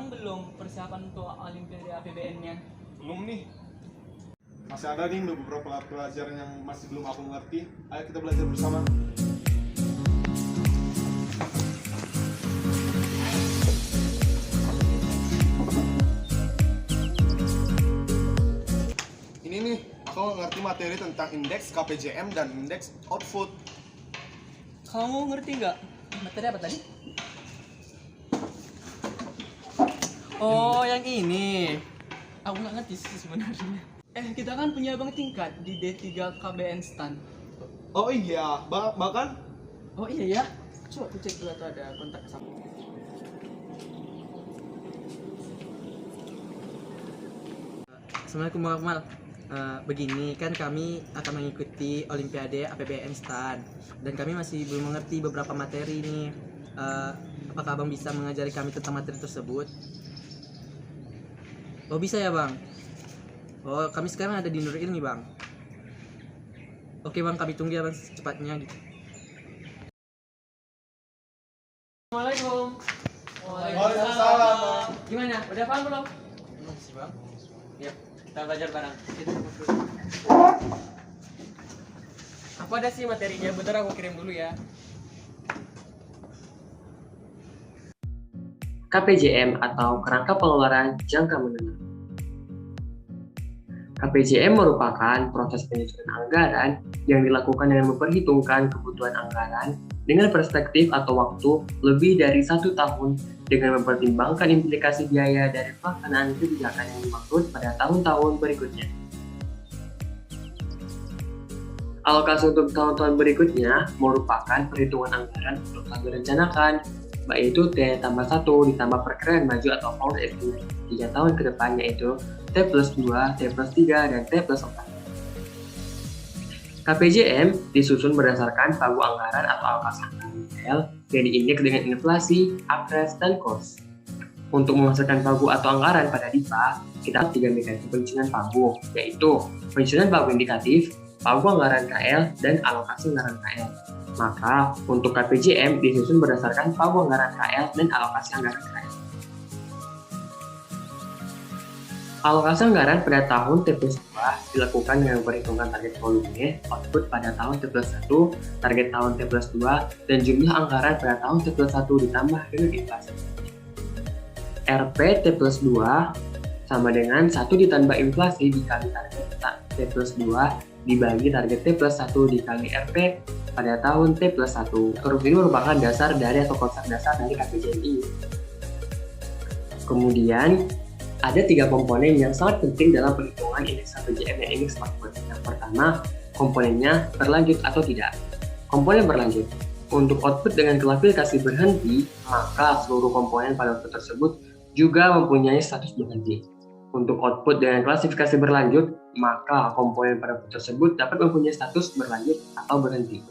Abang belum persiapan untuk Olimpiade APBN-nya? Belum nih. Masih ada nih beberapa pelajaran yang masih belum aku ngerti. Ayo kita belajar bersama. Ini nih, aku ngerti materi tentang indeks KPJM dan indeks output. Kamu ngerti nggak? Materi apa tadi? Oh, yang ini. Aku nggak ngerti sih sebenarnya. Kita kan punya abang tingkat di D3 KBN STAN. Oh iya, bahkan Oh iya ya. Coba aku cek dulu atau ada kontak sama. Assalamualaikum Bang Akmal. Begini kan kami akan mengikuti Olimpiade APBN STAN dan kami masih belum mengerti beberapa materi nih. Apakah abang bisa mengajari kami tentang materi tersebut? Oh bisa ya bang. Oh kami sekarang ada di Nur Ilmi bang. Oke bang, kami tunggu ya bang secepatnya gitu. Assalamualaikum. Waalaikumsalam, Bang. Gimana? Udah paham belum? Masih bang. Yap, kita belajar bareng. Apa ada sih materinya? Bentar aku kirim dulu ya. KPJM atau Kerangka Pengeluaran Jangka Menengah. KPJM merupakan proses penyusunan anggaran yang dilakukan dengan memperhitungkan kebutuhan anggaran dengan perspektif atau waktu lebih dari 1 tahun dengan mempertimbangkan implikasi biaya dari pelaksanaan kebijakan yang dimaksud pada tahun-tahun berikutnya. Alokasi untuk tahun-tahun berikutnya merupakan perhitungan anggaran untuk telah direncanakan, yaitu T tambah 1 ditambah perkiraan maju atau forward estimate 3 tahun ke depan, yaitu T plus 2, T plus 3, dan T plus 4. KPJM disusun berdasarkan pagu anggaran atau alokasi anggaran L yang diindeks dengan inflasi, akres, dan cost. Untuk menghasilkan pagu atau anggaran pada DIPA, kita ada 3 mekanisme penyusunan pagu, yaitu penyusunan pagu indikatif, pagu anggaran KL, dan alokasi anggaran KL. Maka, untuk KPJM disusun berdasarkan pagu anggaran KL dan alokasi anggaran KL. Alokasi anggaran pada tahun T plus 2 dilakukan dengan memperhitungkan target volume, output pada tahun T plus 1, target tahun T plus 2, dan jumlah anggaran pada tahun T plus 1 ditambah dengan inflasi. RP T plus 2 sama dengan 1 ditambah inflasi dikali target T plus 2 dibagi target T plus 1 dikali RP pada tahun T plus 1. Huruf ini merupakan dasar dari atau konsep dasar dari KPJM ini. Kemudian, ada 3 komponen yang sangat penting dalam perhitungan indeks KPJM dan indeks output. Yang pertama, komponennya berlanjut atau tidak. Komponen berlanjut. Untuk output dengan klasifikasi berhenti, maka seluruh komponen pada output tersebut juga mempunyai status berhenti. Untuk output dengan klasifikasi berlanjut, maka komponen pada output tersebut dapat mempunyai status berlanjut atau berhenti.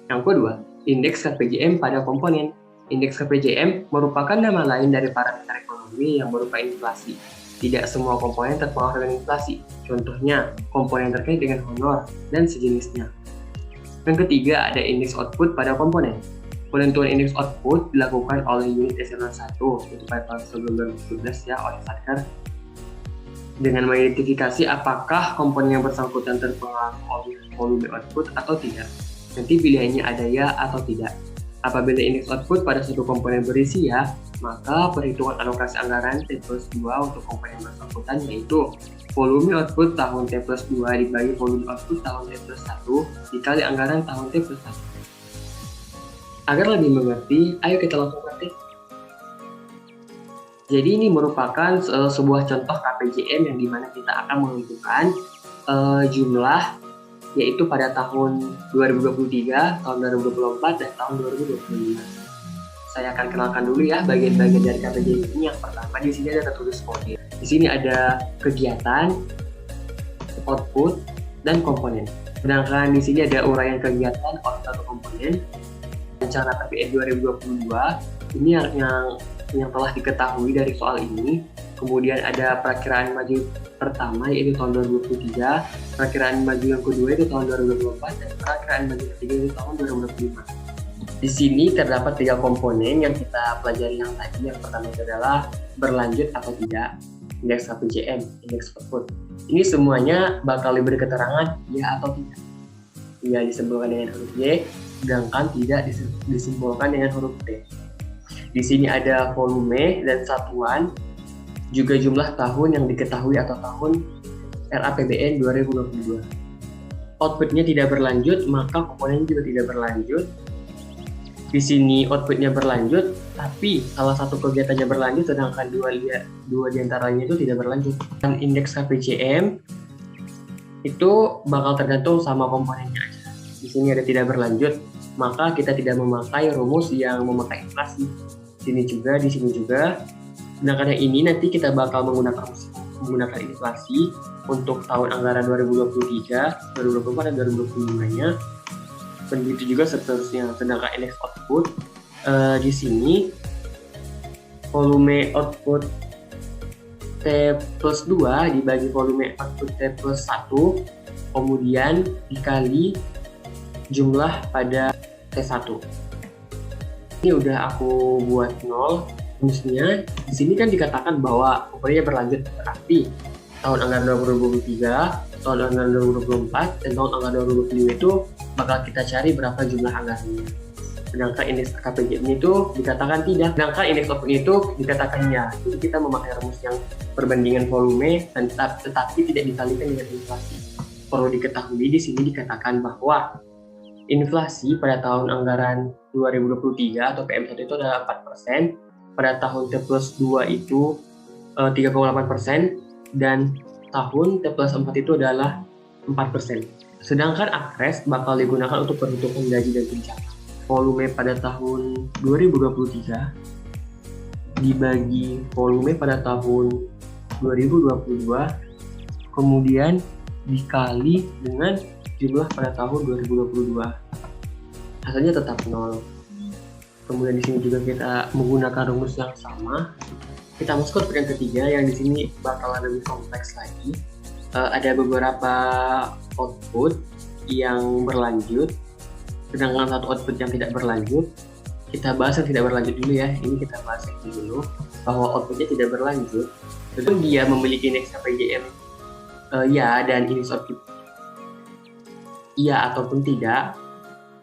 Yang kedua, indeks KPJM pada komponen. Indeks KPJM merupakan nama lain dari parameter ekonomi yang berupa inflasi. Tidak semua komponen terpengaruh dengan inflasi. Contohnya, komponen terkait dengan honor dan sejenisnya. Yang ketiga, ada indeks output pada komponen. Penentuan indeks output dilakukan oleh unit eselon 1, yaitu pada tahun sebelum 2017 ya, oleh Satker, dengan mengidentifikasi apakah komponen yang bersangkutan terpengaruh oleh volume output atau tidak. Nanti pilihannya ada ya atau tidak. Apabila indeks output pada suatu komponen berisi ya, maka perhitungan alokasi anggaran T plus 2 untuk komponen bersangkutan yaitu volume output tahun T plus 2 dibagi volume output tahun T plus 1 dikali anggaran tahun T plus 1. Agar lebih mengerti, ayo kita langsung praktik. Jadi ini merupakan sebuah contoh KPJM yang dimana kita akan menentukan jumlah, yaitu pada tahun 2023, tahun 2024, dan tahun 2025. Saya akan kenalkan dulu ya bagian-bagian dari KPJM ini. Yang pertama di sini ada tertulis kode. Di sini ada kegiatan, output, dan komponen. Sedangkan di sini ada uraian kegiatan, output, atau komponen. Rencana KPN 2022 ini yang telah diketahui dari soal ini. Kemudian ada perakiraan maju pertama yaitu tahun 2023, perakiraan maju yang kedua itu tahun 2024, dan perakiraan maju ketiga itu tahun 2025. Di sini terdapat 3 komponen yang kita pelajari yang tadi. Yang pertama adalah berlanjut atau tidak, indeks KPJM, indeks output. Ini semuanya bakal diberi keterangan ya atau tidak. Ya disimpulkan dengan huruf Y, sedangkan tidak disimpulkan dengan huruf T. Di sini ada volume dan satuan, juga jumlah tahun yang diketahui atau tahun RAPBN 2022. Outputnya tidak berlanjut, maka komponen juga tidak berlanjut. Di sini outputnya berlanjut, tapi salah satu kegiatannya berlanjut, sedangkan dua diantaranya itu tidak berlanjut. Dan indeks KPJM itu bakal tergantung sama komponennya aja. Di sini ada tidak berlanjut, maka kita tidak memakai rumus yang memakai inflasi. Di sini juga. Sedangkan yang ini nanti kita bakal menggunakan inflasi untuk tahun anggaran 2023, 2024, dan 2025-nya. Begitu juga seterusnya. Sedangkan indeks output di sini volume output T plus 2 dibagi volume output T plus 1, kemudian dikali jumlah pada T1. Ini udah aku buat 0. Rumusnya di sini kan dikatakan bahwa komponennya berlanjut, berarti tahun anggaran 2023, tahun anggaran 2024, dan tahun anggaran 2025 itu bakal kita cari berapa jumlah anggarannya. Sedangkan indeks KPJM itu dikatakan tidak. Sedangkan indeks output itu dikatakan ya. Jadi kita memakai rumus yang perbandingan volume dan tetapi tidak dikalikan dengan inflasi. Perlu diketahui di sini dikatakan bahwa inflasi pada tahun anggaran 2023 atau PM1 itu adalah 4%, pada tahun T plus 2 itu 3,8%, dan tahun T plus 4 itu adalah 4%. Sedangkan akres bakal digunakan untuk perhitungan gaji dan tunjangan. Volume pada tahun 2023 dibagi volume pada tahun 2022, kemudian dikali dengan jumlah pada tahun 2022. Hasilnya tetap 0. Kemudian di sini juga kita menggunakan rumus yang sama. Kita masuk ke yang ketiga, yang di sini bakal lebih kompleks lagi. Ada beberapa output yang berlanjut, sedangkan satu output yang tidak berlanjut. Kita bahas yang tidak berlanjut dulu ya. Ini kita bahas yang dulu bahwa outputnya tidak berlanjut. Tentu dia memiliki indeks KPJM ya dan indeks output iya ataupun tidak,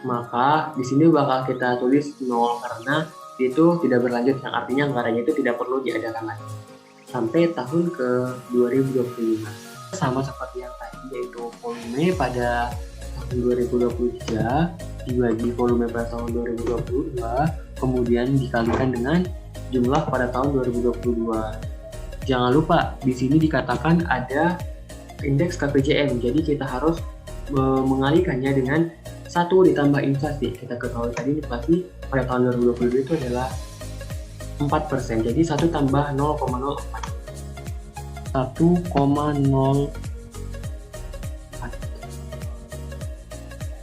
maka di sini bakal kita tulis 0 karena itu tidak berlanjut, yang artinya anggarannya itu tidak perlu diadakan lagi sampai tahun ke 2025. Sama seperti yang tadi, yaitu volume pada tahun 2023 dibagi volume pada tahun 2022, kemudian dikalikan dengan jumlah pada tahun 2022. Jangan lupa di sini dikatakan ada indeks KPJM, jadi kita harus mengalihkannya dengan 1 ditambah inflasi. Kita ketahui tadi inflasi pada tahun 2022 itu adalah 4%, jadi 1 tambah 0,04. 1,04.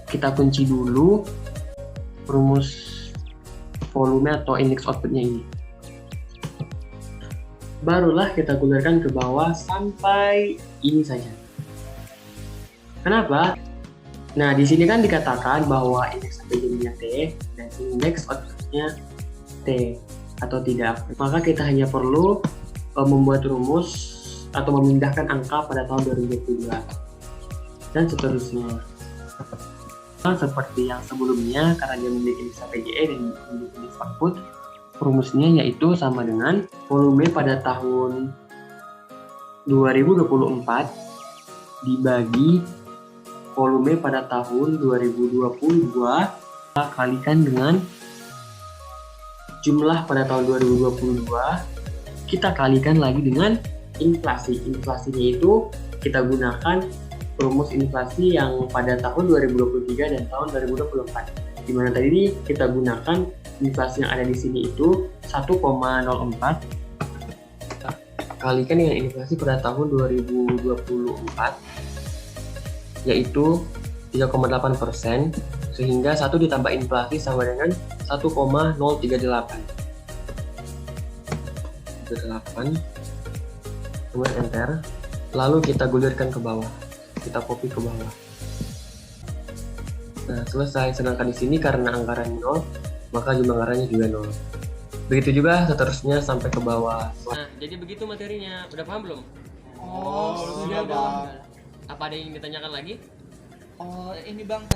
Kita kunci dulu rumus volume atau indeks outputnya ini. Barulah kita gunakan ke bawah sampai ini saja. Kenapa? Nah, di sini kan dikatakan bahwa indeks KPJM-nya T dan indeks output-nya T atau tidak. Maka kita hanya perlu membuat rumus atau memindahkan angka pada tahun 2022 dan seterusnya. Nah, seperti yang sebelumnya, karena dia memiliki indeks KPJM dan memiliki indeks output, rumusnya yaitu sama dengan volume pada tahun 2024 dibagi volume pada tahun 2022 kita kalikan dengan jumlah pada tahun 2022 kita kalikan lagi dengan inflasi. Inflasinya itu kita gunakan rumus inflasi yang pada tahun 2023 dan tahun 2024. Di mana tadi kita gunakan inflasi yang ada di sini itu 1,04 kalikan dengan inflasi pada tahun 2024 yaitu 3,8%, sehingga 1 ditambah inflasi sama dengan 1,038. 38, kemudian enter, lalu kita gulirkan ke bawah, kita copy ke bawah. Nah, selesai. Sedangkan di sini karena anggaran 0, maka jumlah anggarannya juga 0. Begitu juga seterusnya sampai ke bawah. Nah, jadi begitu materinya. Udah paham belum? sudah, Bang. Apa ada yang ditanyakan lagi? Oh, ini Bang.